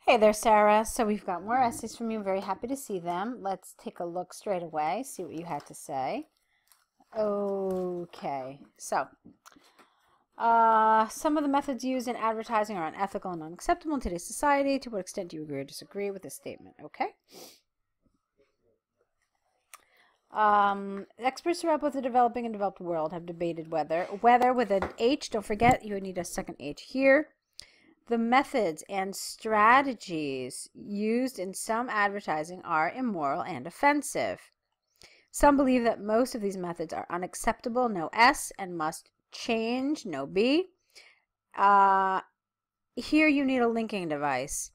Hey there, Sarah. So we've got more essays from you. Very happy to see them. Let's take a look straight away, see what you had to say. Okay, so some of the methods used in advertising are unethical and unacceptable in today's society. To what extent do you agree or disagree with this statement? Okay. Experts throughout both the developing and developed world have debated whether with an H, don't forget you need a second H here, the methods and strategies used in some advertising are immoral and offensive. Some believe that most of these methods are unacceptable, no S, and must change, no B. Here you need a linking device.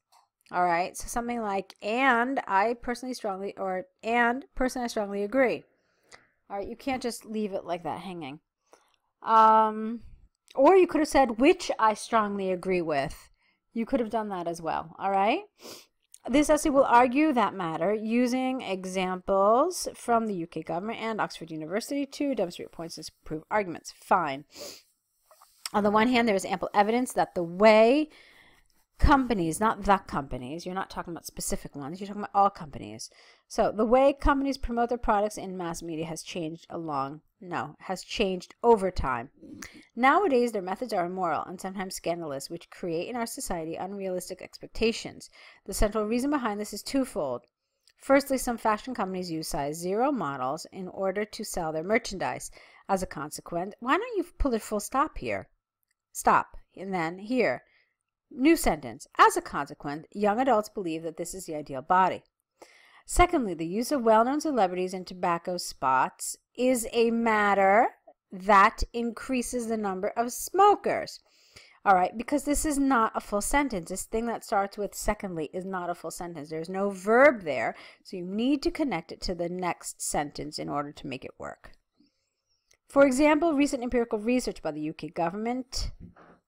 All right, so something like, and I personally strongly, or and personally I strongly agree. All right, you can't just leave it like that hanging. Or you could have said, which I strongly agree with. You could have done that as well, all right? This essay will argue that matter using examples from the UK government and Oxford University to demonstrate points and prove arguments. Fine. On the one hand, there is ample evidence that the way companies, not the companies, you're not talking about specific ones, you're talking about all companies. So the way companies promote their products in mass media has changed has changed over time. Nowadays, their methods are immoral and sometimes scandalous, which create in our society unrealistic expectations. The central reason behind this is twofold. Firstly, some fashion companies use size 0 models in order to sell their merchandise. As a consequence, why don't you pull a full stop here? Stop, and then here. New sentence. As a consequence, young adults believe that this is the ideal body. Secondly, the use of well-known celebrities in tobacco spots is a matter that increases the number of smokers. All right, because this is not a full sentence. This thing that starts with secondly is not a full sentence. There's no verb there, so you need to connect it to the next sentence in order to make it work. For example, recent empirical research by the UK government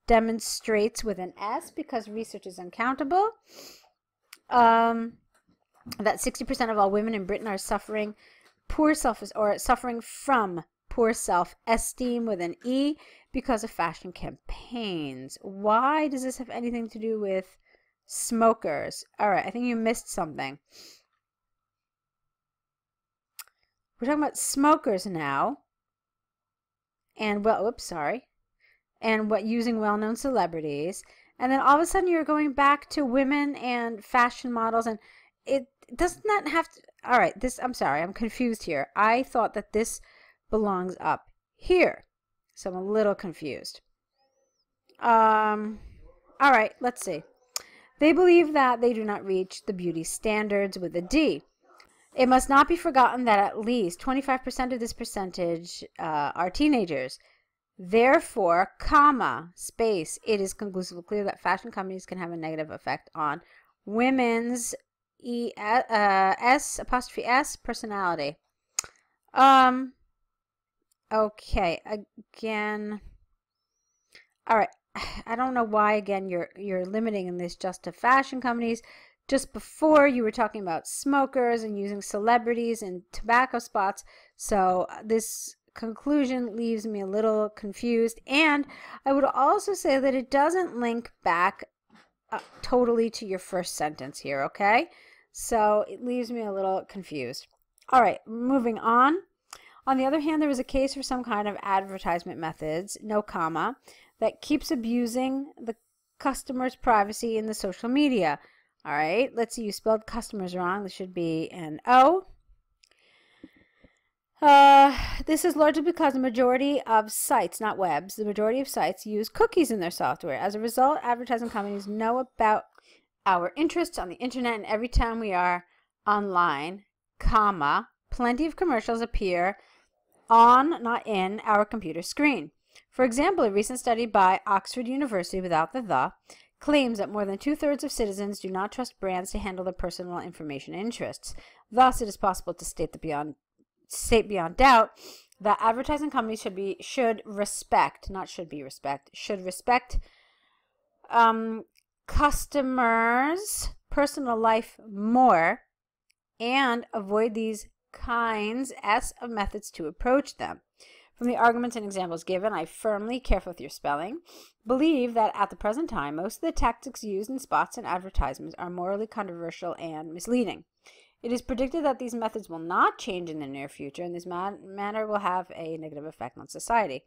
demonstrates with an S, because research is uncountable, that 60% of all women in Britain are suffering from poor self-esteem with an E because of fashion campaigns. Why does this have anything to do with smokers? All right, I think you missed something. We're talking about smokers now. And using well-known celebrities, and then all of a sudden you're going back to women and fashion models, and it does not have to. All right, I'm sorry, I'm confused here. I thought that this belongs up here, so I'm a little confused. All right, let's see. They believe that they do not reach the beauty standards with a D. It must not be forgotten that at least 25% of this percentage are teenagers. Therefore, it is conclusively clear that fashion companies can have a negative effect on women's S personality. Okay, again. All right. I don't know why again you're limiting this just to fashion companies. Just before you were talking about smokers and using celebrities in tobacco spots. So this conclusion leaves me a little confused, and I would also say that it doesn't link back totally to your first sentence here, okay? So it leaves me a little confused. All right, moving on. On the other hand, there is a case for some kind of advertisement methods, no comma, that keeps abusing the customer's privacy in the social media. All right, let's see, you spelled customers wrong. This should be an O. This is largely because the majority of sites, not webs, the majority of sites use cookies in their software. As a result, advertising companies know about our interests on the internet, and every time we are online, comma, plenty of commercials appear on, not in, our computer screen. For example, a recent study by Oxford University, without the, claims that more than 2/3 of citizens do not trust brands to handle their personal information and interests. Thus, it is possible to state beyond doubt that advertising companies should respect customers' personal life more and avoid these kinds of methods to approach them. From the arguments and examples given, I firmly, careful with your spelling, believe that at the present time, most of the tactics used in spots and advertisements are morally controversial and misleading. It is predicted that these methods will not change in the near future, and this manner will have a negative effect on society.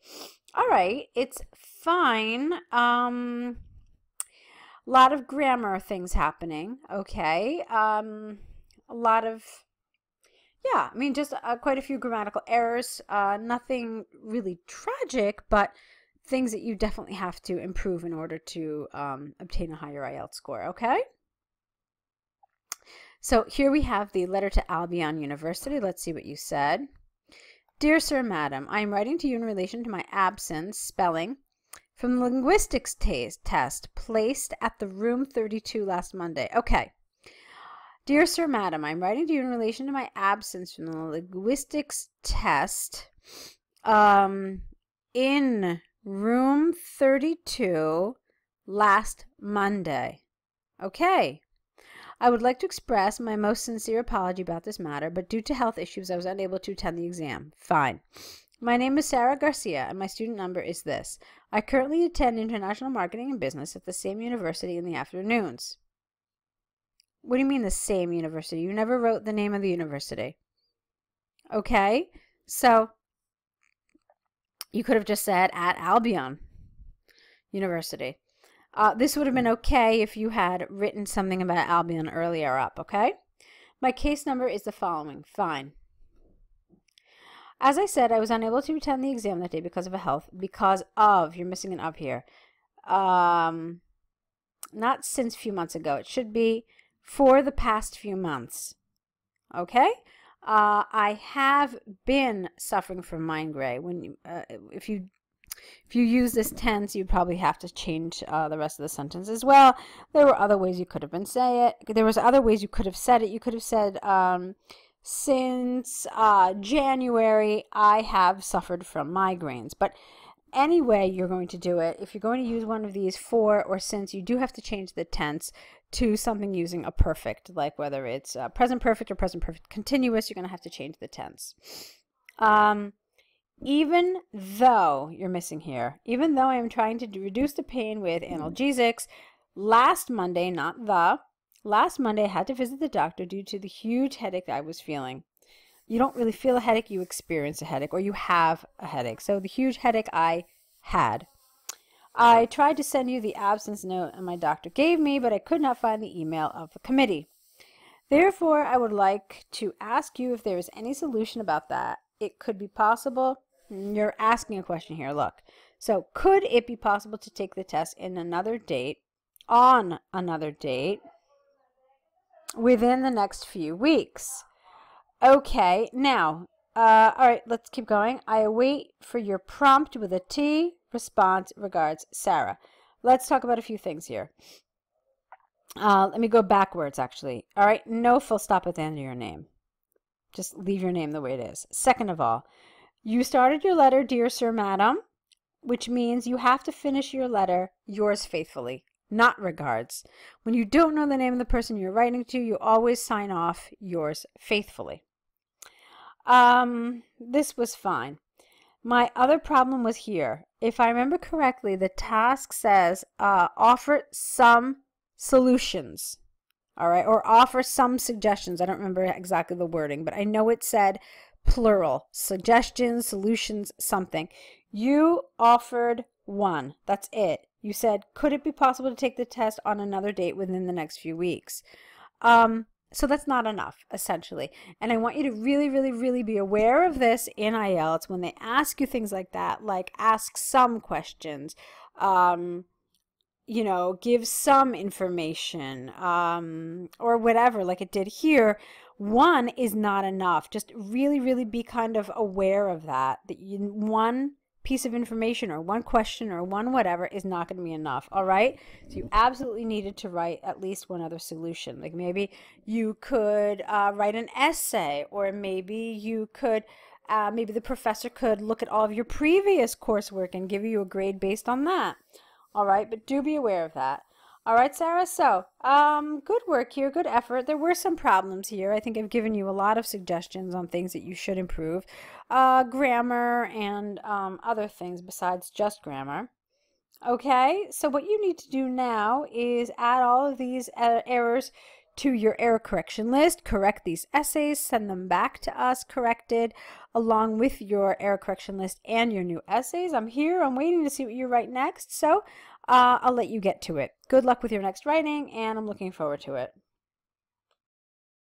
All right, it's fine. A lot of grammar things happening, okay? A lot of, yeah, I mean, just quite a few grammatical errors. Nothing really tragic, but things that you definitely have to improve in order to obtain a higher IELTS score, okay? So here we have the letter to Albion University. Let's see what you said. Dear Sir, Madam, I am writing to you in relation to my absence, spelling, from the linguistics test placed at the room 32 last Monday. Okay. Dear Sir, Madam, I am writing to you in relation to my absence from the linguistics test in room 32 last Monday. Okay. I would like to express my most sincere apology about this matter, but due to health issues, I was unable to attend the exam. Fine. My name is Sara Garcia, and my student number is this. I currently attend International Marketing and Business at the same university in the afternoons. What do you mean the same university? You never wrote the name of the university. Okay? So, you could have just said at Albion University. This would have been okay if you had written something about Albion earlier up, okay? My case number is the following. Fine. As I said, I was unable to attend the exam that day because of you're missing an up here. Not since a few months ago. It should be for the past few months. Okay? I have been suffering from migraine. If you use this tense, you'd probably have to change the rest of the sentence as well. There were other ways you could have been say it. There was other ways you could have said it. You could have said, since January, I have suffered from migraines. But anyway, you're going to do it. If you're going to use one of these for or since, you do have to change the tense to something using a perfect, like whether it's present perfect or present perfect continuous, you're going to have to change the tense. Even though, you're missing here, even though I am trying to reduce the pain with analgesics, last Monday I had to visit the doctor due to the huge headache I was feeling. You don't really feel a headache, you experience a headache, or you have a headache. So the huge headache I had. I tried to send you the absence note and my doctor gave me, but I could not find the email of the committee. Therefore, I would like to ask you if there is any solution about that. It could be possible. You're asking a question here, look. So, could it be possible to take the test on another date, within the next few weeks? Okay, now, all right, let's keep going. I await for your prompt with a T. Response, regards, Sara. Let's talk about a few things here. Let me go backwards, actually. All right, no full stop at the end of your name. Just leave your name the way it is. Second of all, you started your letter, Dear Sir, Madam, which means you have to finish your letter, yours faithfully, not regards. When you don't know the name of the person you're writing to, you always sign off yours faithfully. This was fine. My other problem was here. If I remember correctly, the task says offer some solutions, all right, or offer some suggestions. I don't remember exactly the wording, but I know it said plural, suggestions, solutions, something. You offered one. That's it. You said, could it be possible to take the test on another date within the next few weeks? So that's not enough, essentially. And I want you to really, really, really be aware of this in IELTS when they ask you things like that, like ask some questions, you know, give some information, or whatever, like it did here. One is not enough. Just really, really be kind of aware of that one piece of information or one question or one whatever is not going to be enough. All right, so you absolutely needed to write at least one other solution. Like maybe you could write an essay, or maybe you could maybe the professor could look at all of your previous coursework and give you a grade based on that. All right, but do be aware of that. All right, Sarah. So, good work here, good effort. There were some problems here. I think I've given you a lot of suggestions on things that you should improve, grammar and other things besides just grammar. Okay, so what you need to do now is add all of these errors to your error correction list, correct these essays, send them back to us corrected along with your error correction list and your new essays. I'm here, I'm waiting to see what you write next, so I'll let you get to it. Good luck with your next writing, and I'm looking forward to it.